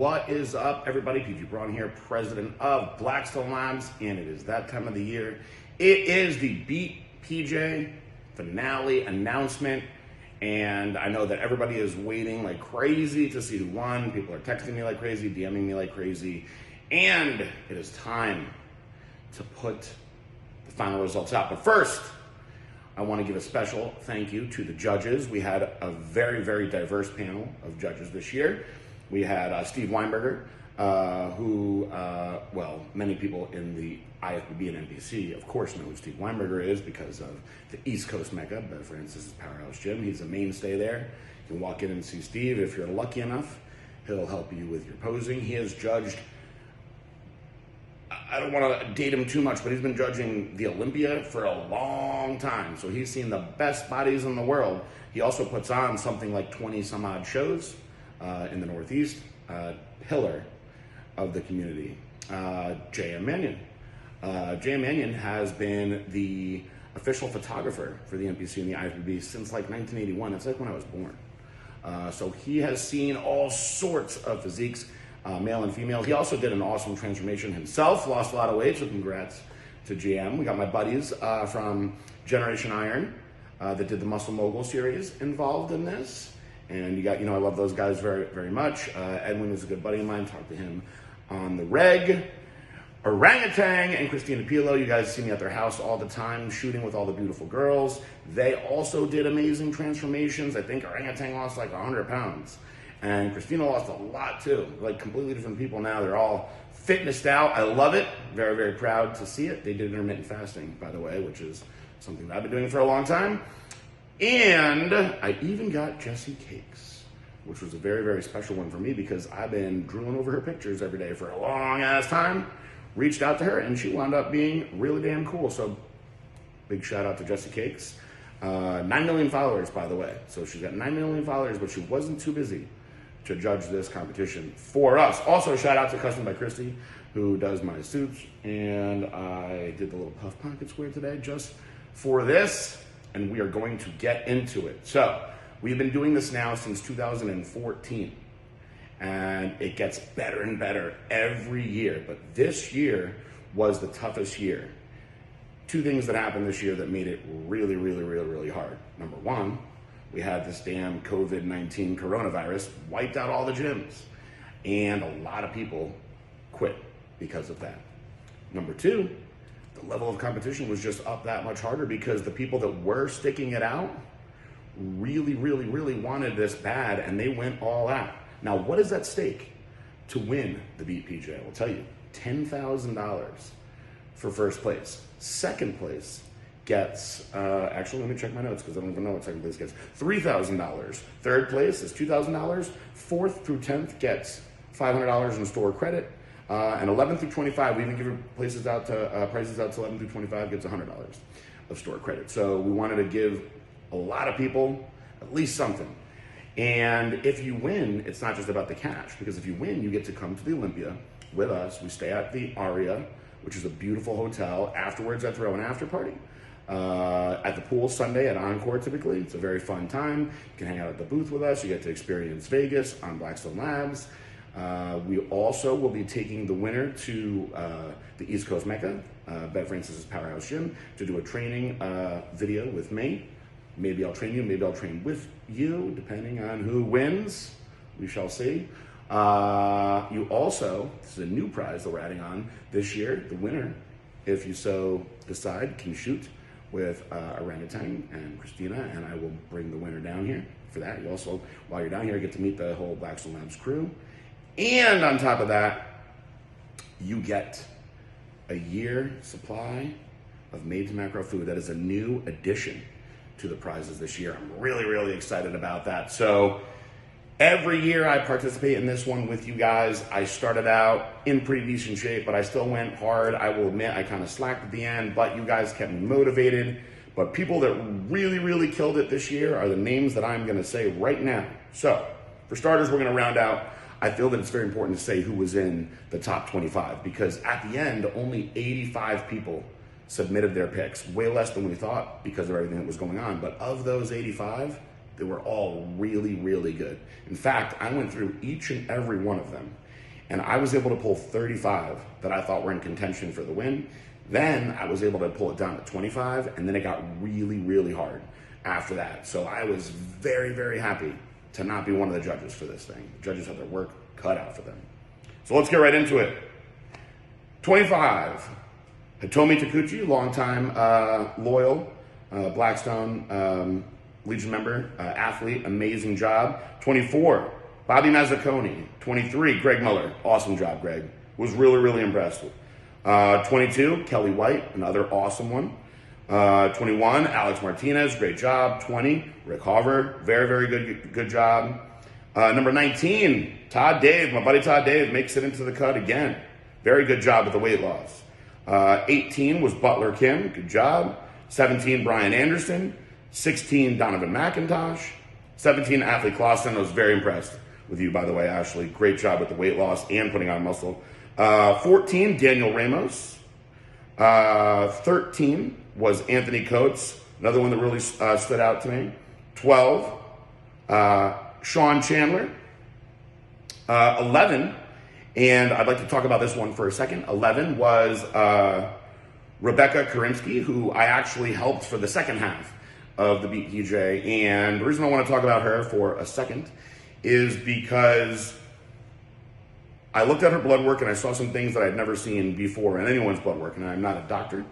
What is up, everybody? PJ Braun here, president of Blackstone Labs, and it is that time of the year. It is the BeatPJ finale announcement, and I know that everybody is waiting like crazy to see who won. People are texting me like crazy, DMing me like crazy, and it is time to put the final results out. But first, I want to give a special thank you to the judges. We had a very, very diverse panel of judges this year. We had Steve Weinberger, who, many people in the IFBB and NBC, of course, know who Steve Weinberger is because of the East Coast Mecca, Bev Francis's Powerhouse Gym. He's a mainstay there. You can walk in and see Steve. If you're lucky enough, he'll help you with your posing. He has judged, I don't want to date him too much, but he's been judging the Olympia for a long time. So he's seen the best bodies in the world. He also puts on something like 20 some odd shows in the Northeast. Pillar of the community, J.M. Mannion. J.M. Mannion has been the official photographer for the NPC and the IFBB since like 1981. It's like when I was born. So he has seen all sorts of physiques, male and female. He also did an awesome transformation himself, lost a lot of weight, so congrats to GM. We got my buddies from Generation Iron that did the Muscle Mogul series involved in this. And you got, I love those guys very, very much. Edwin is a good buddy of mine. Talk to him on the reg. Orangutan and Christina Pilo, you guys see me at their house all the time, shooting with all the beautiful girls. They also did amazing transformations. I think Orangutan lost like 100 pounds. And Christina lost a lot too. Like completely different people now. They're all fitnessed out. I love it. Very, very proud to see it. They did intermittent fasting, by the way, which is something that I've been doing for a long time. And I even got Jessie Cakes, which was a very, very special one for me because I've been drooling over her pictures every day for a long ass time. Reached out to her and she wound up being really damn cool. So big shout out to Jessie Cakes. 9 million followers, by the way. So she's got 9 million followers, but she wasn't too busy to judge this competition for us. Also, shout out to Custom by Christy, who does my suits. And I did the little puff pocket square today just for this. And we are going to get into it. So we've been doing this now since 2014. And it gets better and better every year. But this year was the toughest year. Two things that happened this year that made it really, really, really, really hard. Number one, we had this damn COVID-19 coronavirus wiped out all the gyms. And a lot of people quit because of that. Number two, the level of competition was just up that much harder because the people that were sticking it out really, really, really wanted this bad and they went all out. Now, what is at stake to win the BeatPJ? I will tell you, $10,000 for first place. Second place gets, actually, let me check my notes because I don't even know what second place gets. $3,000. Third place is $2,000. Fourth through 10th gets $500 in store credit. And 11 through 25, we even give prices out to 11 through 25 gets $100 of store credit. So we wanted to give a lot of people at least something. And if you win, it's not just about the cash, because if you win, you get to come to the Olympia with us. We stay at the Aria, which is a beautiful hotel. Afterwards, I throw an after party at the pool Sunday at Encore typically. It's a very fun time. You can hang out at the booth with us. You get to experience Vegas on Blackstone Labs. We also will be taking the winner to the East Coast Mecca, Bev Francis's Powerhouse Gym, to do a training video with me. Maybe I'll train you, maybe I'll train with you, depending on who wins. We shall see. You also, this is a new prize that we're adding on this year. The winner, if you so decide, can shoot with Orangutan and Christina, and I will bring the winner down here for that. You also, while you're down here, get to meet the whole Blackstone Labs crew. And on top of that, you get a year supply of made-to-macro food. That is a new addition to the prizes this year. I'm really, really excited about that. So every year I participate in this one with you guys. I started out in pretty decent shape, but I still went hard. I will admit I kind of slacked at the end, but you guys kept me motivated. But people that really, really killed it this year are the names that I'm gonna say right now. So for starters, we're gonna round out. I feel that it's very important to say who was in the top 25 because at the end, only 85 people submitted their picks, way less than we thought because of everything that was going on. But of those 85, they were all really, really good. In fact, I went through each and every one of them And I was able to pull 35 that I thought were in contention for the win. Then I was able to pull it down to 25, and then it got really, really hard after that. So I was very, very happy to not be one of the judges for this thing. The judges had their work cut out for them. So let's get right into it. 25, Hitomi Takuchi, longtime loyal Blackstone Legion member, athlete, amazing job. 24, Bobby Mazzaconi. 23, Greg Muller, awesome job, Greg. Was really, really impressed with. 22, Kelly White, another awesome one. 21, Alex Martinez, great job. 20, Rick Harver, very, very good job. Number 19, Todd Dave, my buddy Todd Dave makes it into the cut again. Very good job with the weight loss. 18 was Butler Kim, good job. 17, Brian Anderson. 16, Donovan McIntosh. 17, Athlete Clausen. I was very impressed with you, by the way, Ashley. Great job with the weight loss and putting on muscle. 14, Daniel Ramos. 13 was Anthony Coates, another one that really stood out to me. 12, Sean Chandler. 11, and I'd like to talk about this one for a second. 11 was Rebecca Karimsky, who I actually helped for the second half of the BeatPJ. And the reason I want to talk about her for a second is because I looked at her blood work and I saw some things that I'd never seen before in anyone's blood work. And I'm not a doctor,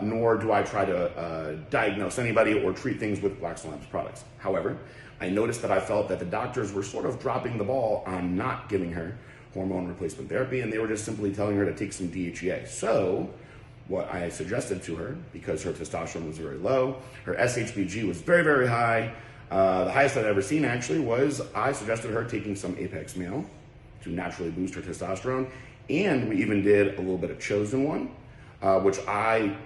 nor do I try to diagnose anybody or treat things with Blackstone Labs products. However, I noticed that I felt that the doctors were sort of dropping the ball on not giving her hormone replacement therapy, and they were just simply telling her to take some DHEA. So what I suggested to her, because her testosterone was very low, her SHBG was very, very high. The highest I'd ever seen actually was I suggested her taking some Apex Male to naturally boost her testosterone. And we even did a little bit of Chosen One, which I,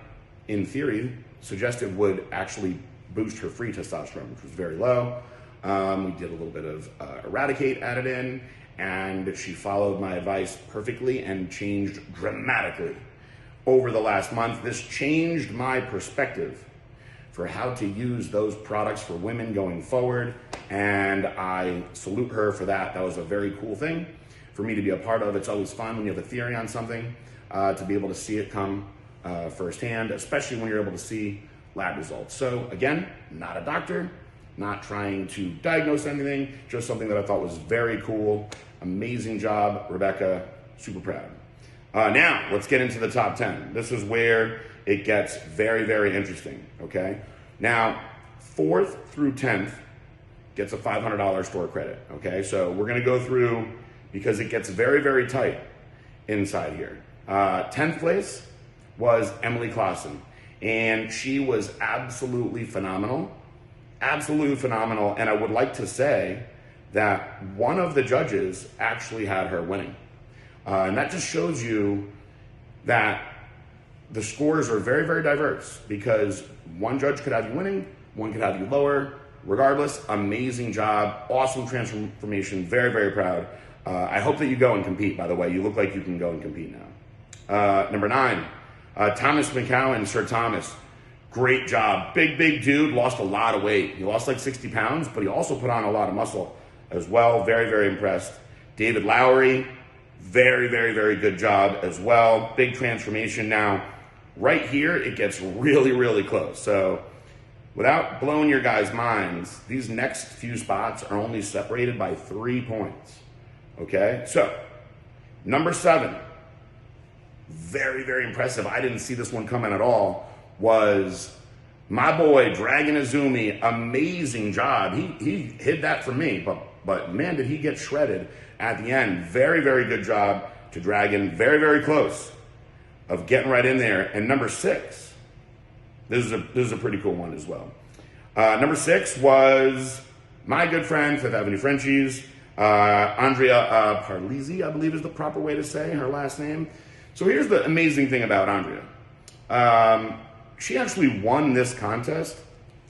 in theory, suggested would actually boost her free testosterone, which was very low. We did a little bit of Eradicate added in, and she followed my advice perfectly and changed dramatically over the last month. This changed my perspective for how to use those products for women going forward, and I salute her for that. That was a very cool thing for me to be a part of. It's always fun when you have a theory on something to be able to see it come firsthand, especially when you're able to see lab results. So again, not a doctor, not trying to diagnose anything, just something that I thought was very cool. Amazing job, Rebecca, super proud. Now, let's get into the top 10. This is where it gets very, very interesting, okay? Now, 4th through 10th gets a $500 store credit, okay? So we're gonna go through, because it gets very, very tight inside here. 10th place was Emily Clausen, and she was absolutely phenomenal, and I would like to say that one of the judges actually had her winning. And that just shows you that the scores are very, very diverse, because one judge could have you winning, one could have you lower. Regardless, amazing job, awesome transformation, very, very proud. I hope that you go and compete, by the way. You look like you can go and compete now. Number 9, Thomas McCowan, Sir Thomas. Great job. Big, big dude, lost a lot of weight. He lost like 60 pounds, but he also put on a lot of muscle as well. Very, very impressed. David Lowry, very, very, very good job as well. Big transformation. Now, right here, it gets really, really close. So without blowing your guys' minds, these next few spots are only separated by 3 points. Okay? So, number 7, very, very impressive. I didn't see this one coming at all, was my boy, Dragon Azumi. Amazing job. He hid that from me, but man, did he get shredded at the end. Very, very good job to Dragon. Very, very close of getting right in there. And number 6, this is a pretty cool one as well. Number 6 was my good friend, Fifth Avenue Frenchies, Andrea Parlisi, I believe is the proper way to say her last name. So here's the amazing thing about Andrea. She actually won this contest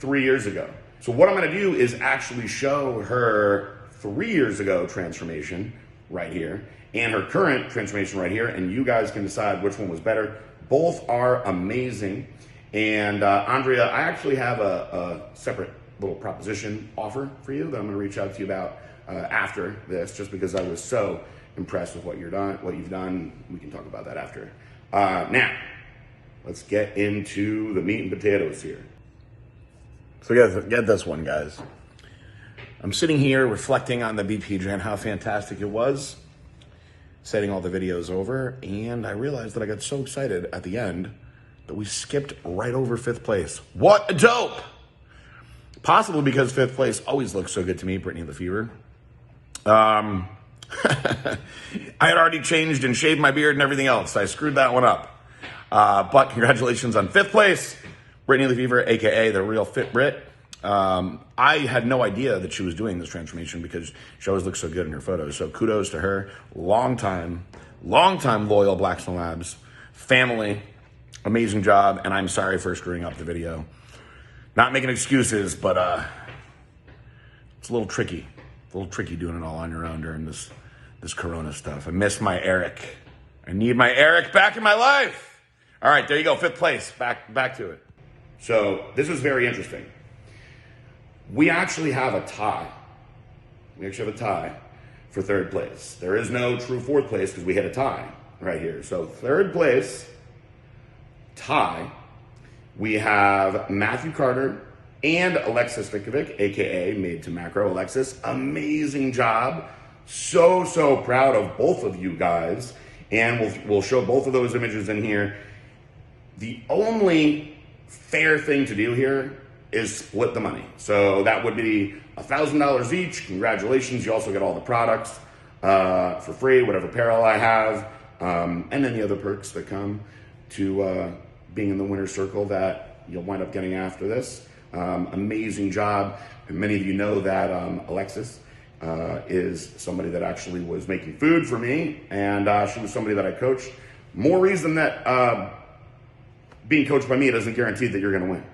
3 years ago. So what I'm gonna do is actually show her 3 years ago transformation right here and her current transformation right here, and you guys can decide which one was better. Both are amazing. And Andrea, I actually have a separate little proposition offer for you that I'm gonna reach out to you about after this, just because I was so impressed with what you've done. We can talk about that after. Now, let's get into the meat and potatoes here. So get this one, guys. I'm sitting here reflecting on the BeatPJ and how fantastic it was, setting all the videos over, and I realized that I got so excited at the end that we skipped right over 5th place. What a dope! Possibly because 5th place always looks so good to me, Brittany the Fever. I had already changed and shaved my beard and everything else. I screwed that one up. But congratulations on 5th place, Brittany the Fever, aka the Real Fit Brit. I had no idea that she was doing this transformation because she always looks so good in her photos. So kudos to her. Long time loyal Blackstone Labs family. Amazing job. And I'm sorry for screwing up the video. Not making excuses, but it's a little tricky. A little tricky doing it all on your own during this Corona stuff. I miss my Eric. I need my Eric back in my life. All right, there you go. 5th place. Back to it. So this was very interesting. We actually have a tie. We actually have a tie for 3rd place. There is no true 4th place because we hit a tie right here. So 3rd place, tie. We have Matthew Carter and Alexis Vikovic, aka Made to Macro. Alexis, amazing job. So proud of both of you guys. And we'll show both of those images in here. The only fair thing to do here is split the money. So that would be $1,000 each. Congratulations. You also get all the products for free, whatever apparel I have, and then the other perks that come to being in the winner's circle that you'll wind up getting after this. Amazing job. And many of you know that Alexis is somebody that actually was making food for me, and she was somebody that I coached. More reason that being coached by me doesn't guarantee that you're going to win.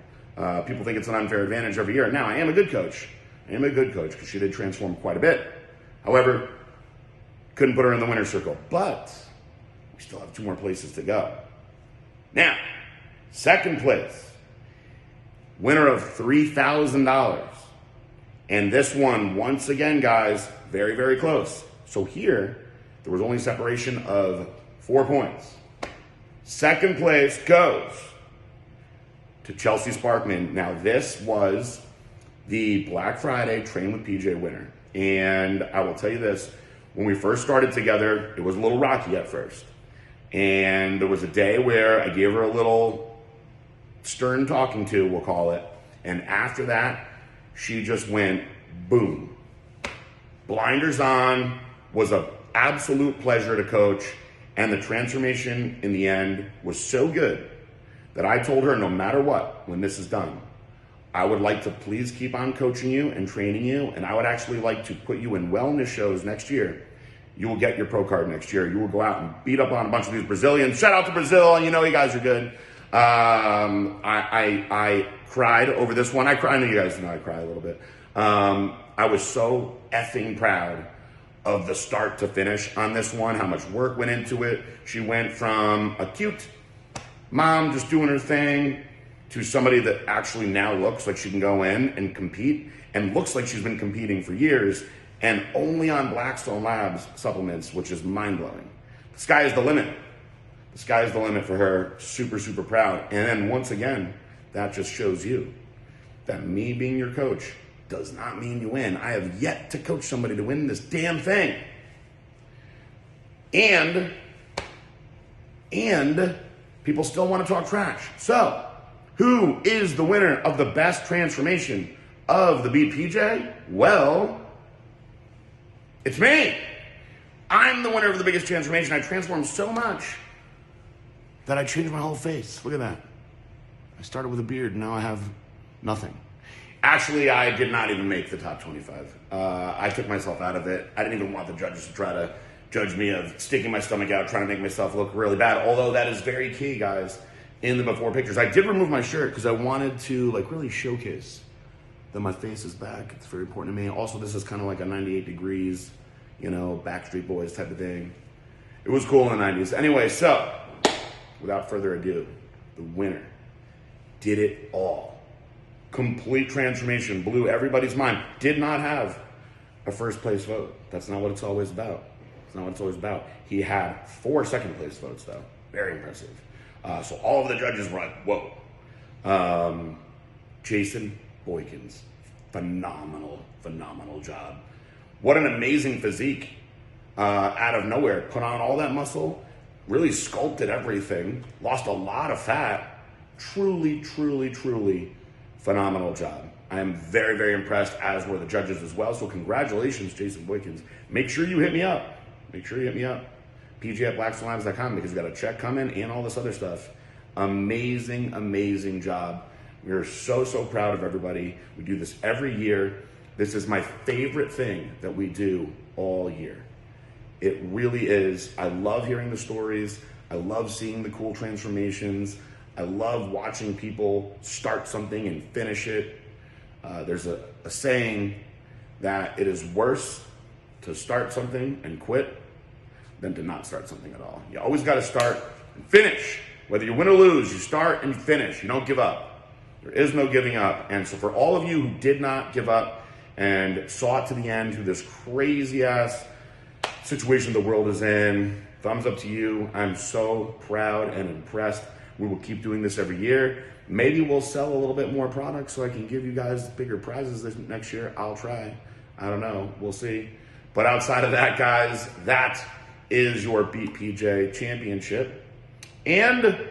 People think it's an unfair advantage every year. Now, I am a good coach. I am a good coach because she did transform quite a bit. However, couldn't put her in the winner's circle. But we still have 2 more places to go. Now, 2nd place, winner of $3,000. And this one, once again, guys, very close. So here, there was only separation of 4 points. 2nd place goes to Chelsea Sparkman. Now, this was the Black Friday Train with PJ winner. And I will tell you this, when we first started together, it was a little rocky at first. And there was a day where I gave her a little stern talking to, we'll call it. And after that, she just went boom. Blinders on, was an absolute pleasure to coach. And the transformation in the end was so good that I told her no matter what, when this is done, I would like to please keep on coaching you and training you, and I would actually like to put you in wellness shows next year. You will get your pro card next year. You will go out and beat up on a bunch of these Brazilians. Shout out to Brazil, you know you guys are good. I cried over this one. I know you guys know I cry a little bit. I was so effing proud of the start to finish on this one, how much work went into it. She went from a cute mom just doing her thing to somebody that actually now looks like she can go in and compete and looks like she's been competing for years and only on Blackstone Labs supplements, which is mind-blowing. The sky is the limit. The sky is the limit for her. Super proud. And then once again, that just shows you that me being your coach does not mean you win. I have yet to coach somebody to win this damn thing. And people still want to talk trash. So, who is the winner of the best transformation of the BeatPJ? Well, it's me. I'm the winner of the biggest transformation. I transformed so much that I changed my whole face. Look at that. I started with a beard, and now I have nothing. Actually, I did not even make the top 25. I took myself out of it. I didn't even want the judges to try to judge me of sticking my stomach out, trying to make myself look really bad, although that is very key, guys, in the before pictures. I did remove my shirt because I wanted to really showcase that my face is back. It's very important to me. Also, this is kind of like a 98 degrees, Backstreet Boys type of thing. It was cool in the 90s. Anyway, so without further ado, the winner did it all. Complete transformation, blew everybody's mind. Did not have a first place vote. That's not what it's always about. It's not what it's always about. He had 4 second place votes, though. Very impressive. So all of the judges were like, whoa. Jason Boykins, phenomenal job. What an amazing physique. Out of nowhere, put on all that muscle, really sculpted everything, lost a lot of fat. Truly phenomenal job. I am very impressed, as were the judges as well. So congratulations, Jason Boykins. Make sure you hit me up. PJ at BlackstoneLabs.com, because you got a check coming and all this other stuff. Amazing job. We are so proud of everybody. We do this every year. This is my favorite thing that we do all year. It really is. I love hearing the stories. I love seeing the cool transformations. I love watching people start something and finish it. There's a saying that it is worse to start something and quit than to not start something at all. You always got to start and finish. Whether you win or lose, you start and you finish. You don't give up. There is no giving up. And so for all of you who did not give up and saw it to the end through this crazy ass situation the world is in, thumbs up to you. I'm so proud and impressed. We will keep doing this every year. Maybe we'll sell a little bit more products so I can give you guys bigger prizes this next year. I'll try. I don't know. We'll see. But outside of that, guys, that is your BeatPJ championship. And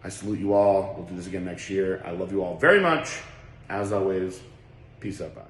I salute you all. We'll do this again next year. I love you all very much. As always, peace out. Bye.